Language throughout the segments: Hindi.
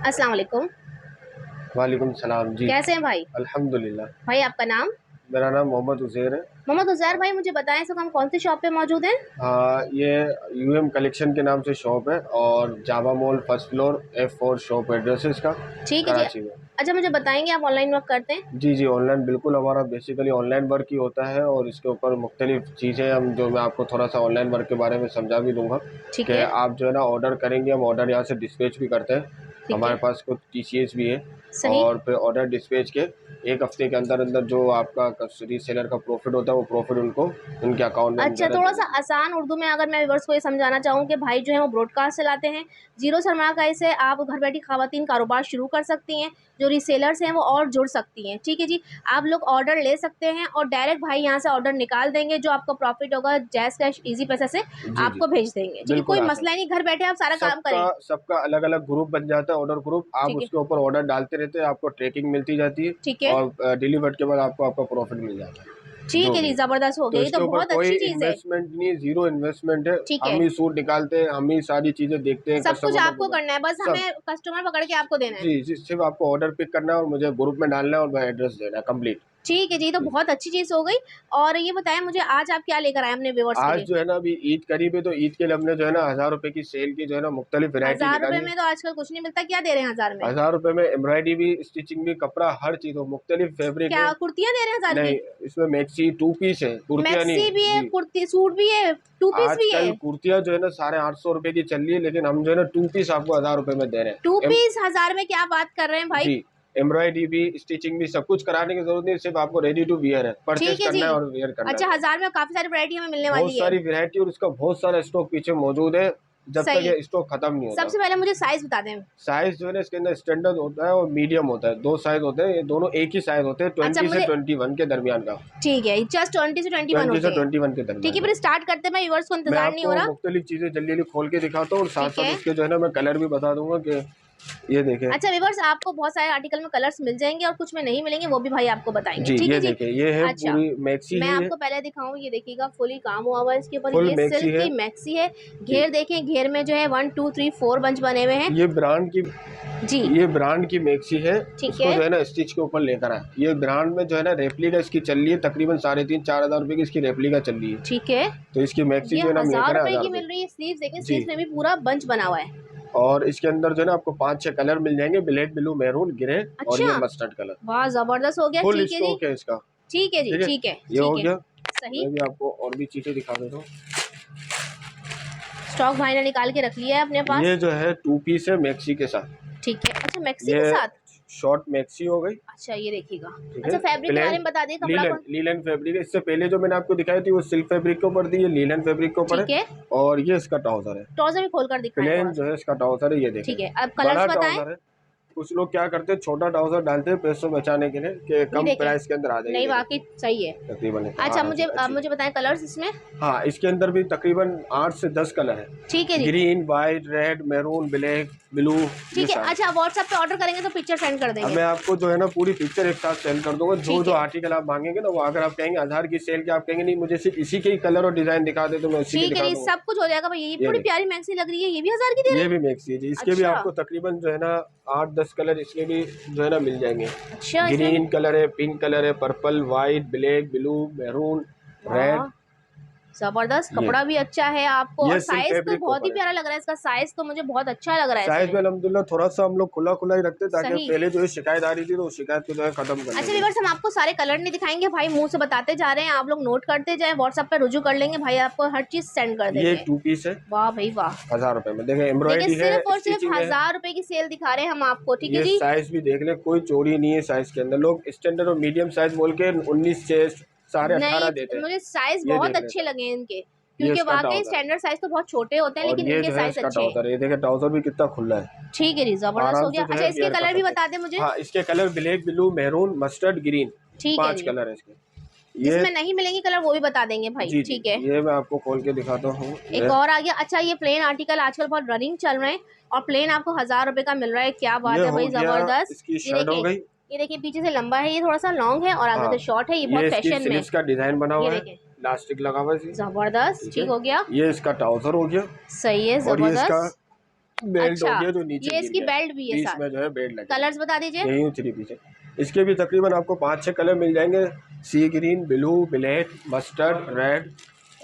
अस्सलाम वालेकुम। वालेकुम सलाम जी। कैसे हैं भाई? अल्हम्दुलिल्लाह। भाई आपका नाम? मेरा नाम मोहम्मद उज़ैर है। मोहम्मद उज़ैर भाई, मुझे बताएं इस वक्त हम कौन सी शॉप पे मौजूद हैं? ये यूएम कलेक्शन के नाम से शॉप है और Java mall first floor F4 shop address है इसका, ठीक है जी। कराची में। अच्छा, मुझे बताएंगे आप ऑनलाइन वर्क करते हैं? जी जी, ऑनलाइन बिल्कुल, हमारा बेसिकली ऑनलाइन वर्क ही होता है और इसके ऊपर मुख्तलिफ चीज़ें हम जो मैं आपको थोड़ा सा ऑनलाइन वर्क के बारे में समझा भी दूंगा ठीक कि है। आप जो है ना ऑर्डर करेंगे, हम ऑर्डर यहाँ से डिस्पैच भी करते हैं। ठीक हमारे है। पास कुछ टीसीएस भी है सही। और फिर ऑर्डर डिस्पैच के एक हफ्ते के अंदर अंदर जो आपका रीसेलर का प्रॉफिट होता है वो प्रॉफिट उनको उनके अकाउंट में हम जो अच्छा, है ना थोड़ा दे सा देते हैं। आसान उर्दू में अगर मैं व्यूअर्स को ये समझाना चाहूँ कि भाई जो है वो ब्रॉडकास्ट चलाते हैं, जीरो सरमायाकारी से आप घर बैठी खवातीन कारोबार शुरू कर सकती हैं, जो रीसेलर्स हैं वो और जुड़ सकती हैं। ठीक है जी। आप लोग ऑर्डर ले सकते हैं और डायरेक्ट भाई यहाँ से ऑर्डर निकाल देंगे, जो आपका प्रॉफिट होगा जैज़ कैश ईजी पैसे से जी जी, आपको भेज देंगे। ठीक है, बिल्कुल कोई आसान। मसला ही नहीं, घर बैठे आप सारा काम सबका करें। सबका अलग अलग ग्रुप बन जाता है, ऑर्डर ग्रुप, आप ठीक है। उसके ऊपर ऑर्डर डालते रहते हैं, आपको ट्रैकिंग मिलती जाती है ठीक है। और डिलीवर्ड के बाद आपको आपका प्रॉफिट मिल जाता है ठीक जो है भी जी, है। ज़बरदस्त हो तो गया, ये तो इसके ऊपर बहुत कोई अच्छी चीज़ है। इन्वेस्टमेंट नहीं है, जीरो इन्वेस्टमेंट है। ठीक है। हम ही सूट निकालते हैं, हम ही सारी चीजें देखते हैं, सब कुछ कस्टमर आपको को करना है, बस सब। हमें कस्टमर पकड़ के आपको देना है। जी जी, सिर्फ आपको ऑर्डर पिक करना है और मुझे ग्रुप में डालना है और मैं एड्रेस देना है, कंप्लीट। ठीक है जी, तो बहुत अच्छी चीज़ हो गई। और ये बताएं मुझे, आज आप क्या लेकर आए अपने व्यूअर्स के आज लिए? जो है ना अभी ईद करीब है, तो ईद के लिए हमने जो है ना 1000 रुपए की सेल की जो है ना मुख्तलिफ वैरायटी 1000 रुपए निकाली है। में तो आजकल कुछ नहीं मिलता, क्या दे रहे हैं 1000 में? 1000 रुपए में एम्ब्रॉयडरी भी, स्टिचिंग भी, कपड़ा, हर चीज हो, मुख्तलिफ फैब्रिक है। क्या कुर्तियां दे रहे हैं 1000 नहीं, की? इसमें मैक्सी टू पीस है, कुर्तियाँ मैक्सी नहीं। भी है, जी, कुर्ती सूट भी है, टू पीस भी है। आजकल कुर्तियाँ जो है ना 850 रुपए की चल रही है, लेकिन हम जो है ना टू पीस आपको 1000 रुपए में दे रहे टू हैं। पीस 1000 में? क्या बात कर रहे हैं भाई। जी, एम्ब्रॉयडरी भी, स्टिचिंग भी, सब कुछ कराने की जरूरत नहीं, सिर्फ आपको रेडी टू वियर है, परचेज ठीक है जी। करना है और वियर करना अच्छा, है। 1000 में काफी सारी वैरायटी हमें मिलने बहुत वाली है। सारी वैरायटी और इसका बहुत सारा स्टॉक पीछे मौजूद है, जब तक सही। ये स्टॉक खत्म नहीं होता। सबसे पहले मुझे साइज बता दें। साइज जो है ना इसके अंदर स्टैंडर्ड होता है और मीडियम होता है, दो साइज होते हैं, ये दोनों एक ही साइज होते हैं, अच्छा 20 से मुझे, 21 के दरमियान का। ठीक है, जस्ट 20 से 21 20 होते से हैं। 21 के ठीक दरमियान है, का। फिर स्टार्ट करते हैं, मैं व्यूअर्स को मैं इंतजार नहीं हो आपको रहा। मुख्तलिफ चीजें जल्दी जल्दी खोल के दिखाता हूँ और साथ ठीक साथ है। इसके जो है ना मैं कलर भी बता दूंगा कि ये देखें। अच्छा व्यूअर्स, आपको बहुत सारे आर्टिकल में कलर्स मिल जाएंगे और कुछ में नहीं मिलेंगे, वो भी भाई आपको बताएंगे। जी, ठीक है ये जी। देखें, ये है अच्छा, पूरी मैक्सी मैं है, ये आपको पहले दिखाऊं, ये देखिएगा फुली काम हुआ हुआ है इसके ऊपर, फुल ये मैक्सी सिल्क है। की मैक्सी है। जी, घेर देखें, घेर में जो है 1 2 3 4 बंच बने हुए हैं। ये ब्रांड की जी। ये ब्रांड की मैक्सी है। ठीक इसको है। जो है ना स्टिच के ऊपर लेकर आए, ये ब्रांड में जो है ना रेप्लिका इसकी चल रही है, तकरीबन 3,500-4,000 रुपए की इसकी रेप्लिका चल रही है। ठीक है। तो इसकी मैक्सी ये जो है ना हम 1000 लेकर आए रुपए 1000 की रुपए मिल रही है। स्लीव्स देखें, जी, स्लीव्स में भी पूरा बंच बना हुआ है। और इसके अंदर जो है ना आपको 5-6 कलर मिल जाएंगे, ब्लैक, ब्लू, मैरून, ग्रे और अच्छा, ये मस्टर्ड कलर। वाह जबरदस्त हो गया। फुल ठीक है जी। स्टॉक है इसका। ठीक है जी। ठीक है, ठीक है। ये हो ठीक है। गया। सही। मैं भी आपको और भी चीजें दिखा देता हूँ। स्टॉक भाई ने निकाल के रख लिया है अपने पास। ये जो है टू पीस है मैक्सी के साथ। ठीक है। अच्छा, मैक्सी ये के साथ। शॉर्ट मैक्सी हो गई। अच्छा, ये देखिएगा। ठीक है, अच्छा, फैब्रिक के बारे प्लेन में बता दिए, कपड़ा लीलन कौन। लीलन फैब्रिक है। इससे पहले जो मैंने आपको दिखाई थी वो सिल्क फैब्रिक के ऊपर थी, ये लीलन फैब्रिक के ऊपर ठीक है। है। और ये इसका ट्राउजर है, ट्राउजर भी खोल कर दिखाएं थोड़ा प्लेन जो सा। है इसका ट्राउजर है, ये देखें। ठीक है, अब कलर्स बड़ा बताएं। ट्राउजर है। कुछ लोग क्या करते हैं, छोटा ट्राउजर डालते हैं पैसों बचाने के लिए कि ये कम देखें, प्राइस के अंदर आ जाएंगे, नहीं देखें वाकई सही है। तकरीबन इतना अच्छा, आराम से मुझे अब अच्छी। मुझे बताएं कलर्स इसमें। हाँ, इसके अंदर भी तकरीबन 8 से 10 कलर है। ठीक है जी। Green, white, red, maroon, black, blue, ये ठीक है। सारे। अच्छा, व्हाट्सएप पे ऑर्डर करेंगे तो पिक्चर सेंड कर अब देंगे। मैं आपको जो है ना पूरी पिक्चर एक साथ सेंड कर दूंगा, जो ठीक जो है। आर्टिकल आप मांगेंगे ना, वो अगर आप कहेंगे 1000 की सेल के, आप कहेंगे नहीं मुझे सिर्फ इसी के ही कलर और डिजाइन दिखा दे, तो मैं उसी के ठीक है दिखा जी, दूंगा। सब कुछ हो जाएगा भाई। ये ये बड़ी देख, प्यारी मैक्सी लग रही है, ये भी 1000 की दे रहे ये हैं। भी मैक्सी है जी, इसके भी अच्छा। आपको तकरीबन जो है ना 8-10 कलर इसके भी जो है ना मिल जाएंगे। अच्छा, इसमें भी। ग्रीन कलर है, पिंक कलर है, purple, white, black, blue, maroon, red. वाह, जबरदस्त, ये कपड़ा भी अच्छा है आपको और ये सिल्क साइज तो फैब्रिक के बहुत ही ऊपर है। प्यारा लग रहा है। इसका साइज तो मुझे बहुत अच्छा लग रहा है साइज इसमें। में अल्हम्दुलिल्लाह थोड़ा सा हम लोग खुला खुला ही रखते हैं, ताकि सही। पहले जो है शिकायत आ रही थी, तो उस शिकायत को जो है खत्म करने अच्छा के लिए। व्यूअर्स, हम आपको सारे कलर नहीं दिखाएंगे भाई, मुंह से बताते जा रहे हैं, आप लोग नोट करते जाएं, व्हाट्सएप पे रुजू कर लेंगे, भाई आपको हर चीज सेंड कर ये देंगे। टू पीस है, वाह भाई वाह। 1000 रुपए में। देखें, देखिए, एम्ब्रॉयडरी है, सिर्फ और सिर्फ स्टिचिंग है। 1000 रुपए की सेल दिखा रहे हैं हम आपको। ठीक है ये जी। साइज भी देख ले, कोई चोरी नहीं है साइज के अंदर। लोग स्टैंडर्ड और मीडियम साइज बोल के 19 से साढ़े 18 देते नहीं, हैं। मुझे साइज ये बहुत देख रहे अच्छे थे, लगे इनके, ये क्योंकि इसका वाकई ट्राउजर है। स्टैंडर्ड साइज तो बहुत छोटे होते हैं, और लेकिन ये इनके जो है साइज इसका अच्छे हैं। ट्राउजर है, ये देखे ट्राउजर भी कितना खुला है, ठीक है जी, जबरदस्त हो आराम गया। से जो अच्छा, है इसके वेयर कर कलर भी सकते बता हैं। दें मुझे। हाँ, इसके colour black, blue, maroon, mustard, green, ठीक है 5 जी। कलर है इसके। ये जिसमें नहीं मिलेंगे कलर वो भी बता देंगे भाई। जी जी, ठीक है। ये मैं आपको खोल के दिखाता हूँ। एक ये और आ गया। अच्छा, ये प्लेन आर्टिकल आजकल बहुत रनिंग चल रहे हैं और प्लेन आपको 1000 रुपए का मिल रहा है। क्या बात ये है हो भाई, गया, जबरदस्त। इसकी ये शर्ट हो देखिए, गई। ये देखिए, पीछे से लंबा है, ये थोड़ा सा लॉन्ग है और आगे हाँ, से शॉर्ट है, ये बहुत ये इसकी फैशन में है। स्लीव्स का डिजाइन बना ये हुआ है, देखिए, इलास्टिक लगा हुआ है इसमें। जबरदस्त। ठीक ठीक है, हो गया। ये इसका ट्राउजर हो गया। सही है, और ये इसका जबरदस्त। बेल्ट अच्छा, होगी जो नीचे ये गिर इसकी गया, बेल्ट भी है बीच साथ। में जो है बेल्ट लगी। कलर्स बता दीजिए। यही 3 पीस है। इसके भी तकरीबन आपको 5-6 कलर मिल जाएंगे, sea green, blue, black, mustard, red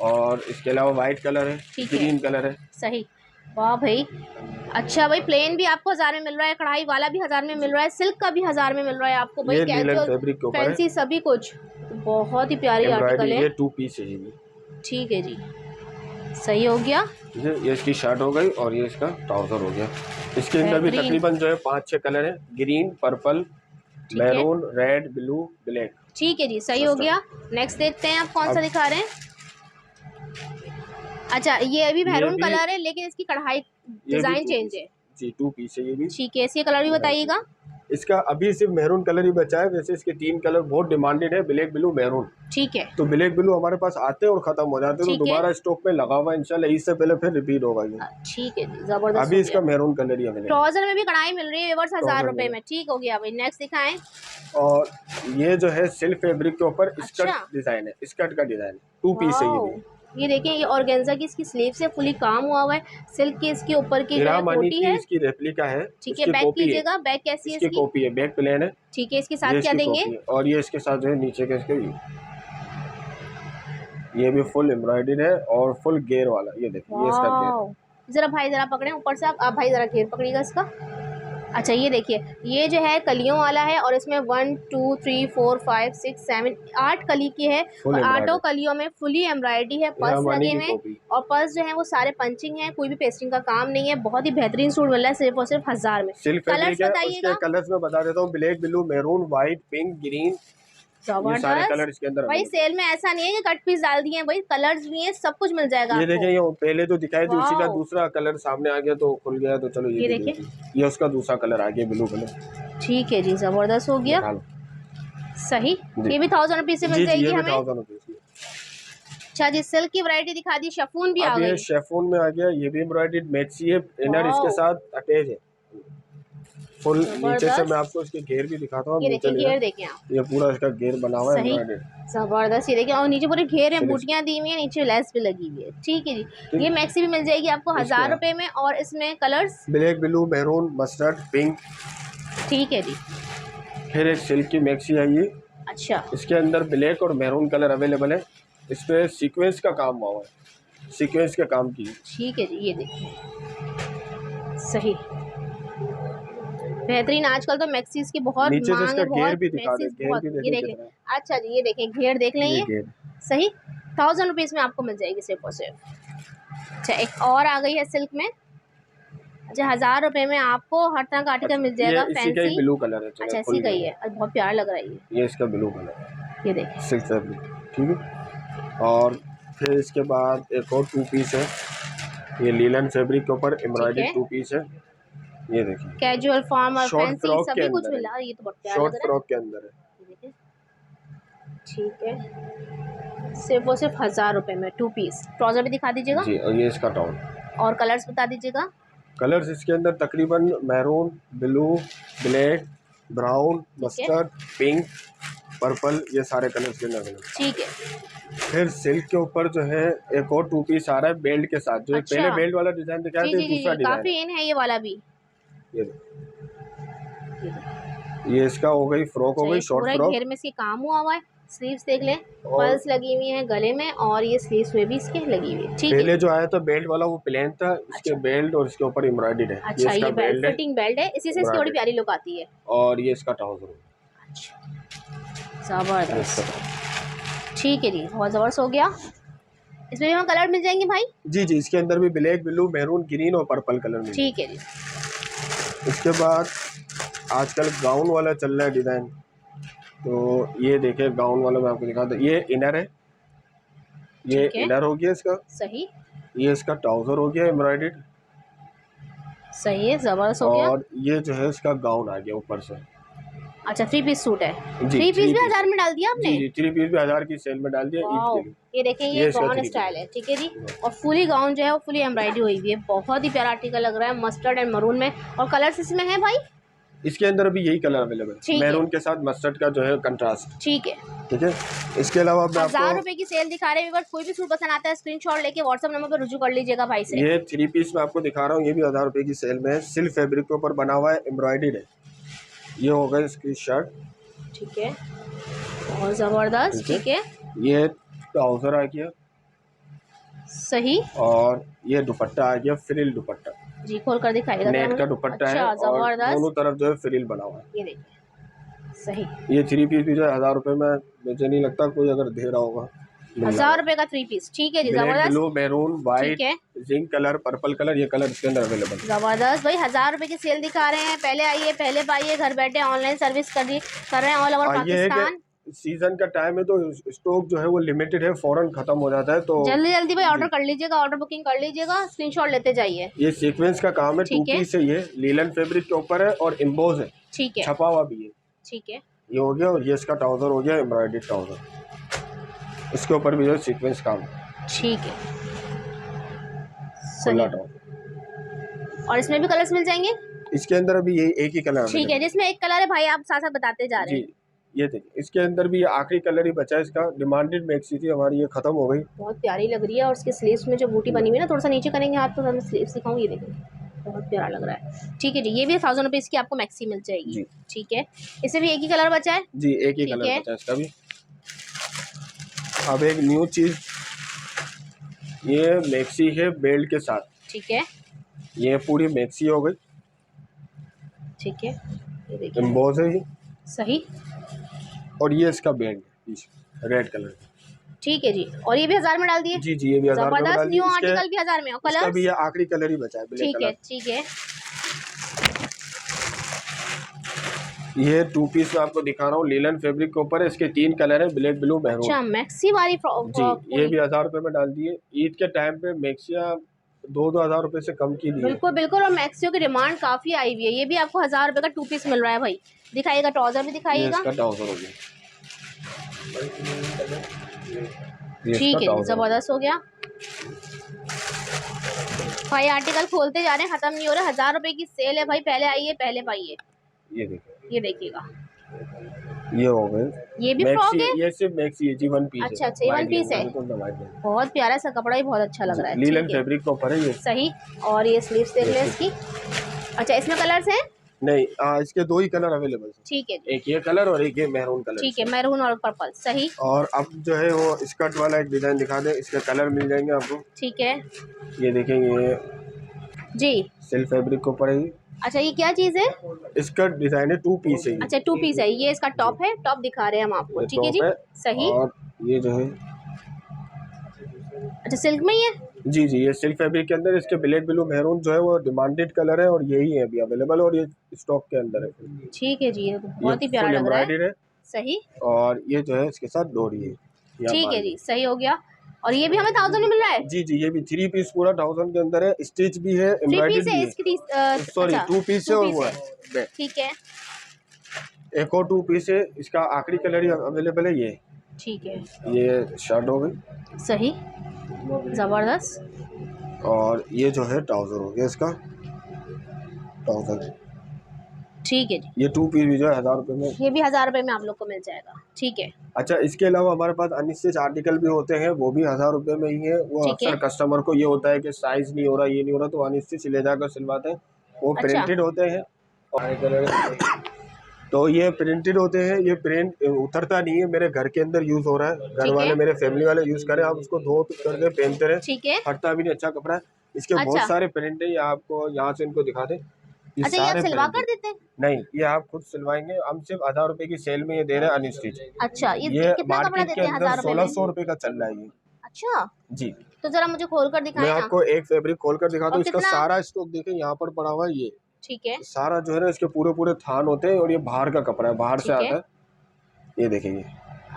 और इसके अलावा वाइट कलर है, ठीक है, ग्रीन कलर है। सही। वाह भाई, अच्छा भाई, प्लेन भी आपको 1000 में मिल रहा है, कढ़ाई वाला भी 1000 में मिल रहा है, सिल्क का भी 1000 में मिल रहा है आपको भाई, ये लीलन कैजुअल फैब्रिक के ऊपर है, फैंसी सभी कुछ। बहुत ही प्यारी आर्टिकल एम्ब्रॉयडरी, है। ये 2 पीस है ये। ठीक है जी, सही हो गया। ये इसकी शर्ट हो गई और ये इसका ट्राउजर हो गया। इसके अंदर भी बेहतरीन। तकरीबन जो है 5-6 कलर है, ग्रीन, पर्पल, ठीक है, मैरून, रेड, ब्लू, ब्लैक। ठीक है जी, सही हो गया। नेक्स्ट देखते हैं आप कौन सा अब दिखा रहे हैं। अच्छा, ये अभी ये मैरून भी कलर है, लेकिन इसकी कढ़ाई ये भी डिजाइन 2 चेंज पीस है। जी, 2 पीस है ये भी। ठीक है, इसके कलर भी बताइएगा। इसका अभी सिर्फ मैरून कलर ही बचा है, वैसे इसके 3 कलर बहुत डिमांडेड है, ब्लैक, ब्लू, मैरून। ठीक है, तो ब्लैक ब्लू हमारे पास आते हैं और खत्म हो जाते हैं, तो ठीक है। दोबारा स्टॉक में लगा हुआ है इंशाल्लाह, इससे पहले फिर रिपीट होगा ये। ठीक है जी, जबरदस्त अभी हो इसका गया। मैरून कलर ही अवेलेबल। ट्राउजर में भी कढ़ाई मिल रही है व्यूअर्स 1000 ट्राउजर रुपए में में। ठीक हो गया भाई, नेक्स्ट दिखाएं। और ये जो है सिल्क फैब्रिक के ऊपर अच्छा, स्कर्ट डिजाइन है, स्कर्ट का डिजाइन 2 पीस है ये भी। ये देखिए, ये ऑर्गेन्जा की इसकी स्लीव से फुली काम हुआ हुआ है, सिल्क की इसकी ऊपर की जो है हीरामानी कोटी की है। इसकी रेप्लिका है, ठीक है, इसकी बैक कॉपी है, कीजिएगा, बैक कैसी है इसकी इसकी। कॉपी है, बैक प्लेन है। ठीक है, इसके ये साथ क्या इसकी देंगे। कॉपी है और ये इसके साथ जो है नीचे के इसके ये भी फुल एम्ब्रॉयडरी है और फुल घेर वाला, ये देखिए ये इसका घेर। वाओ, जरा भाई जरा पकड़े ऊपर से, आप भाई जरा घेर पकड़िएगा इसका। अच्छा, ये देखिए, ये जो है कलियों वाला है और इसमें 1 2 3 4 5 6 7 8 कली की है फुल और 8 एम्ब्रॉयडरी कलियों में फुली एम्ब्रॉयडरी है, पर्स हीरामानी लगे की हुए हैं कॉपी। और पर्स जो है वो सारे पंचिंग है, कोई भी पेस्टिंग का काम नहीं है। बहुत ही बेहतरीन सूट मिल रहा है सिर्फ और सिर्फ 1000 में। सिल्क कलर्स फैब्रिक है, उसके बताइएगा। कलर्स में बता देता हूँ, black, blue, maroon, white, pink, green, ये सारे कलर जबरदस्त इसके अंदर भाई, अवेलेबल। सेल में ऐसा नहीं है कि कट पीस डाल दिए हैं भाई, कलर्स भी हैं, सब कुछ मिल जाएगा ये आपको। देखिए, ये पहले जो दिखाई थी उसी का वाओ, दूसरा कलर सामने आ गया तो खुल गया, तो चलो ये ये भी देखिए। देखिए, ये उसका दूसरा कलर आ गया, ब्लू कलर। ठीक है जी, जबरदस्त हो गया, निकालो। सही। जी। ये भी 1000 रुपीज से मिल जी जाएगी ये भी हमें। 1000 रुपीज की। अच्छा जी, सिल्क की वैरायटी दिखा दी, शिफॉन भी आ अब ये गई। शेफून में आ गया, ये भी एम्ब्रॉयडर्ड मैक्सी है, इनर इसके वाओ, साथ अटैच है फुल। नीचे से मैं जबरदस्त। आपको इसके घेर भी दिखाता हूँ, ये नीचे देखिए, घेर देखें आप, ये पूरा इसका घेर बना हुआ है सही, एम्ब्रॉयडर्ड। जबरदस्त। ये देखिए, और नीचे पूरे घेर में सिल्क बूटियां दी हुई है, नीचे लेस भी लगी हुई है। ठीक है जी, ठीक। ये मैक्सी भी मिल जाएगी आपको 1000 इसमें रुपए में और इसमें colours. Black, blue, maroon, mustard, pink. ठीक है जी। फिर एक सिल्क की मैक्सी आई है, अच्छा, इसके अंदर ब्लैक और मैरून कलर अवेलेबल है, इस पे सीक्वेंस का काम हुआ है, सीक्वेंस का काम की। ठीक है जी, ये देखिए, सही, बेहतरीन। आजकल तो मैक्सीज की बहुत नीचे से मांग इसका है, घेर बहुत भी दिखा दे, मैक्सीज घेर बहुत। भी ये देखें देख लें। कितना है। अच्छा जी, ये देखें, घेर देख लें, ये ये घेर सही 1000 रुपीज में आपको मिल जाएगी सिर्फ और सिर्फ। अच्छा, एक और आ गई है सिल्क में। अच्छा, 1000 रुपए में आपको हर तरह का आर्टिकल मिल जाएगा, ये इसी का ही फैंसी। ब्लू कलर है, चलो अच्छा, खुल इसी का ही गया। है और बहुत प्यारा लग रहा है ये। ये इसका ब्लू कलर है, ये देखें, सिल्क फैब्रिक, ठीक है। और फिर इसके बाद एक और 2 पीस है, ये लीलन फैब्रिक के ऊपर एम्ब्रॉयडरी है। 2 पीस है, ये देखिए कैजुअल फॉर्म और शॉर्ट फैंसी फ्रॉक के सभी कुछ अंदर मिला है, है, ये तो बहुत प्यारा शॉर्ट लग रहा फ्रॉक के अंदर है। है। ये देखें, ठीक है, सिर्फ और सिर्फ 1000 रुपए में 2 पीस। ट्राउजर भी दिखा दीजिएगा जी, और ये इसका टॉप। और कलर्स बता दीजिएगा। कलर्स इसके अंदर तकरीबन मैरून, ब्लू, ब्लैक, ब्राउन, ठीक है, मस्टर्ड, पिंक, पर्पल, ये सारे कलर्स के अंदर हैं। ठीक है। फिर सिल्क के ऊपर जो है एक और 2 पीस आ रहा है बेल्ट के साथ, जो एक अच्छा, पहले बेल्ट वाला डिजाइन दिखाया जी था, जी जी दूसरा जी, डिजाइन काफी इन है ये वाला भी। है। ये इसका हो गई फ्रॉक, हो अच्छा, गई ये शॉर्ट पूरा फ्रॉक। घेर में इसकी काम हुआ हुआ है। स्लीव्स देख लें, और पर्ल्स लगी हुई हैं गले में और ये स्लीव्स में भी इसके लगी हुई है। ठीक पहले है। जो आया था बेल्ट वाला वो प्लेन था, इसके अच्छा, बेल्ट और इसके ऊपर एम्ब्रॉयडर्ड है। अच्छा, इसका ये बेल्ट बेल्ट है, फिटिंग बेल्ट है, इसी से इसकी बड़ी एम्ब्रॉयडर्ड, प्यारी लुक आती है। और ये इसका ट्राउजर है। अच्छा, जबरदस्त। ठीक है जी, बहुत जबरदस्त हो गया। इसमें भी हमें कलर मिल जाएंगे भाई। जी जी, इसके अंदर भी ब्लैक, ब्लू, मैरून, ग्रीन और पर्पल कलर मिल ठीक है जी। इसके बाद आजकल गाउन वाला चल रहा है डिज़ाइन, तो ये देखिए गाउन वाला मैं आपको दिखाता हूँ। ये इनर है, ये ठीक है, इनर हो गया इसका, सही, ये इसका ट्राउजर हो गया एम्ब्रॉयडर्ड, सही है, जबरदस्त हो गया। और ये जो है इसका गाउन आ गया ऊपर से। अच्छा, 3 पीस सूट है। जी, 3 पीस भी 3 1000 में डाल दिया आपने। जी जी, 3 पीस भी 1000 की सेल में डाल दिया ईद वाओ, के लिए। ये देखें, ये ये इसका गाउन 3 स्टाइल है। ठीक है जी, और फुली गाउन जो है वो फुली एम्ब्रॉयडरी हुई हुई है, बहुत ही प्यारा आर्टिकल लग रहा है, मस्टर्ड एंड मरून में। और कलर्स इसमें है भाई। इसके अंदर भी यही कलर अवेलेबल है, मैरून के साथ मस्टर्ड का जो है कंट्रास्ट। ठीक है, ठीक है। इसके अलावा 1000 रुपए की सेल दिखा रहे हैं। कोई भी सूट पसंद आता है स्क्रीनशॉट लेके व्हाट्सएप नंबर पर रुजू कर लीजिएगा भाई से। ये 3 पीस में आपको दिखा रहा हूँ, ये भी 1000 रुपए की सेल में है, सिल्क फैब्रिक के ऊपर बना हुआ है, एम्ब्रॉयडर्ड है। ये होगा इसकी शर्ट। ठीक है, और जबरदस्त। ठीक है, ये ट्राउजर आ गया। सही। और ये दुपट्टा आ गया, फ्रिल दुपट्टा जी, खोल कर दिखाइएगा। नेट का दुपट्टा है और दोनों तरफ जो है फ्रिल बना हुआ है। ये देखिए, सही। ये 3 पीस भी जो है 1000 रुपए में, मुझे नहीं लगता कोई अगर दे रहा होगा। 1000 रुपए का 3 पीस। ठीक है जी, जबरदस्त। Blue, maroon, white, zinc colour, purple colour, ये कलर इसके अंदर अवेलेबल है। जबरदस्त भाई, 1000 रुपए की सेल दिखा रहे हैं। पहले आइए, पहले पाइए, घर बैठे ऑनलाइन सर्विस कर रहे हैं ऑल ओवर पाकिस्तान। सीजन का टाइम है तो स्टॉक जो है वो लिमिटेड है, फौरन खत्म हो जाता है, तो जल्दी जल्दी भाई ऑर्डर कर लीजिएगा, ऑर्डर बुकिंग कर लीजिएगा, स्क्रीनशॉट लेते जाइए। ये सीक्वेंस का काम है, 2 पीस है, ये लीलन फैब्रिक के ऊपर है और एम्बोज है। ठीक है, छपा हुआ भी है। ठीक है, ये हो गया। और ये इसका ट्राउजर हो गया, एम्ब्रॉयडर्ड ट्राउजर, इसके ऊपर भी जो सीक्वेंस काम। ठीक है, खुला ट्राउजर। और इसमें भी कलर्स मिल जाएंगे? इसके अंदर अभी ये एक ही कलर। ठीक है, जिसमें एक कलर है भाई, आप साथ साथ बताते जा रहे हैं। ये देखिए, इसके अंदर भी ये आखिरी कलर ही बचा है इसका। डिमांडेड मैक्सी थी हमारी, ये खत्म हो गई। बहुत प्यारी लग रही है। और इसके स्लीव्स में जो बूटी बनी हुई है ना, थोड़ा सा नीचे करेंगे हाथ तो मैं स्लीव्स दिखाऊं। ये देखिए, बहुत प्यारा लग रहा है। ठीक है जी, ये भी 1000 रुपए की आपको मैक्सी मिल जाएगी। ठीक है, इससे भी एक ही कलर बचा है जी, एक ही कलर बचा है इसका भी। अब एक न्यू चीज, ये मैक्सी है बेल्ट के साथ। ठीक है, ये पूरी मैक्सी हो गई। ठीक है, ये देखिए, एम्बोज है ये। सही। और ये इसका बैंड रेड कलर। ठीक है जी, और ये भी 1000 में डाल दिए। जी जी, ये भी 1000 में डाल दिए। न्यू आर्टिकल भी 1000 में, और कलर भी ये आखिरी कलर ही बचा है, ब्लैक ठीक कलर। है, ठीक है। ये 2 पीस में आपको दिखा रहा हूँ, लीलन फैब्रिक के ऊपर है, इसके 3 कलर है, ब्लैक, ब्लू, मैरून। अच्छा, मैक्सी वाली जी, ये भी 1000 रुपए में डाल दिए। ईद के टाइम पे मैक्सियाँ 2-2000 रुपए से कम की दी। बिल्कुल बिल्कुल, और मैक्सियों की डिमांड काफी आई हुई है। ये भी आपको 1000 रुपए का 2 पीस मिल रहा है भाई। दिखाइएगा, ट्राउजर भी दिखाइएगा। इसका ट्राउजर हो गया। ठीक है, जबरदस्त हो गया भाई। आर्टिकल खोलते जा रहे हैं, खत्म नहीं हो रहा। 1000 रुपए की सेल है भाई, पहले आइए, पहले पाइए। ये देखिए, ये देखिएगा, ये हो गए। ये भी फ्रॉक है। ये सिर्फ मैक्सी है जी, 1 पीस। अच्छा अच्छा, 1 पीस है। बहुत प्यारा सा कपड़ा ही बहुत अच्छा लग रहा है। लीलन फैब्रिक के ऊपर है ये। सही। और ये स्लीव्स देख लें इसकी। अच्छा, इसमें कलर्स हैं? नहीं, इसके 2 ही कलर अवेलेबल है। ठीक है, एक ये कलर और एक ये मैरून कलर। ठीक है, मैरून और पर्पल। सही। और अब जो है वो स्कर्ट वाला एक डिजाइन दिखा दे, इसके कलर मिल जाएंगे आपको। ठीक है, ये देखेंगे जी, सिल्क फैब्रिक के ऊपर है। अच्छा, ये क्या चीज है? इसका डिजाइन है, 2 पीस है। अच्छा, 2 पीस है। ये इसका टॉप है, टॉप दिखा रहे हैं हम आपको। ठीक है जी, सही। और ये जो है, अच्छा, सिल्क में ही है। जी जी, ये सिल्क फैब्रिक के अंदर, इसके ब्लैक, ब्लू, मैरून जो है वो डिमांडेड कलर है और यही है अभी अवेलेबल, और ये स्टॉक के अंदर है। ठीक है जी, ये बहुत ही प्यारा लग रहा है। सही। और ये जो है इसके साथ डोरी है। ठीक है जी, सही हो गया। और ये भी हमें 1000 में मिल रहा है। जी जी, ये भी 3 पीस पूरा 1000 के अंदर है, स्टिच भी है, एम्ब्रॉयडरी भी है। सॉरी, 2 पीस है और वो है। ठीक है, एक और 2 पीस है, इसका आखिरी कलर ही अवेलेबल है ये। ठीक है, ये शर्ट हो गई। सही, जबरदस्त। और ये जो है ट्राउजर हो गया इसका, ट्राउजर। ठीक है जी, ये 2 पीस भी जो है 1000 रुपए में। ये भी 1000 रुपए में आप लोग को मिल जाएगा। ठीक है। अच्छा, इसके अलावा हमारे पास अनस्टिच आर्टिकल भी होते हैं, वो भी 1000 रुपए में ही है। वो अक्सर कस्टमर को ये होता है कि साइज नहीं हो रहा, ये नहीं हो रहा, तो अनस्टिच ले जाकर सिलवाते हैं। वो प्रिंटेड होते हैं। तो ये प्रिंटेड होते हैं, ये प्रिंट उतरता नहीं है, मेरे घर के अंदर यूज हो रहा है, घर वाले, मेरे फैमिली वाले यूज करें, आप उसको धो करके पहनते रहे। ठीक है, फटता भी नहीं, अच्छा कपड़ा है। इसके बहुत सारे प्रिंट है, ये आपको यहाँ से इनको दिखा दें। अच्छा, ये आप सिलवा कर देते हैं? नहीं, ये आप खुद सिलवाएंगे। हम सिर्फ 1000 रुपए की सेल में ये दे रहे हैं अनस्टिच। अच्छा, ये कितना कपड़ा देते हैं 1000 रुपए में? 1600 रुपए का चल रहा है ये। अच्छा जी, तो जरा मुझे खोल कर दिखाएं। मैं आपको एक फैब्रिक खोल कर दिखाता हूँ। इसका सारा स्टॉक देखें, यहाँ पर पड़ा हुआ है ये। ठीक है, सारा जो है ना, इसके पूरे पूरे थान होते हैं, और ये बाहर का कपड़ा है, बाहर से आता है। ये देखेंगे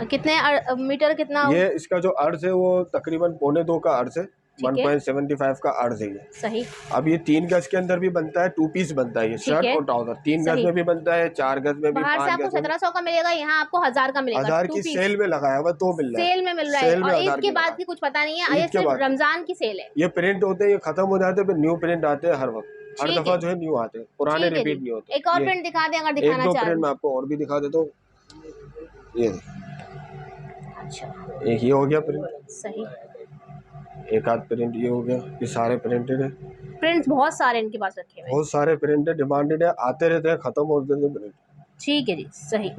कितने मीटर, कितना? ये इसका जो अर्ज है वो तकरीबन 1.25 का अर्ज है, 1.75 का अर्ज है ये। सही। अब ये 3 गज के अंदर भी बनता है, 2 पीस बनता है ये शर्ट और ट्राउजर। 3 गज में भी बनता है, 4 गज में भी, 5 गज में। 1700 का मिलेगा, यहाँ आपको 1000 का मिलेगा। 1000 की सेल में लगाया हुआ तो मिल रहा है, सेल में मिल रहा है। और ईद के बाद की कुछ पता नहीं है, ये सिर्फ रमजान की सेल है। ये प्रिंट होते हैं, ये खत्म हो जाते हैं, फिर न्यू प्रिंट आते हैं हर वक्त। हर ठीक दफा है, जो है न्यू आते हैं, पुराने ठीक है रिपीट जी। नहीं होते। एक और ये प्रिंट दिखा दें अगर एक दिखाना दो चाह प्रिंट रहे मैं आपको और भी दिखा देता हूँ। ये हैं। अच्छा, एक ये हो गया प्रिंट, सही। एक आध प्रिंट ये हो गया, ये सारे प्रिंटेड है, प्रिंट्स बहुत सारे इनके पास रखे हुए हैं। बहुत सारे प्रिंटेड डिमांडेड है, आते रहते हैं, खत्म हो जाते हैं प्रिंट। ठीक है जी, सही।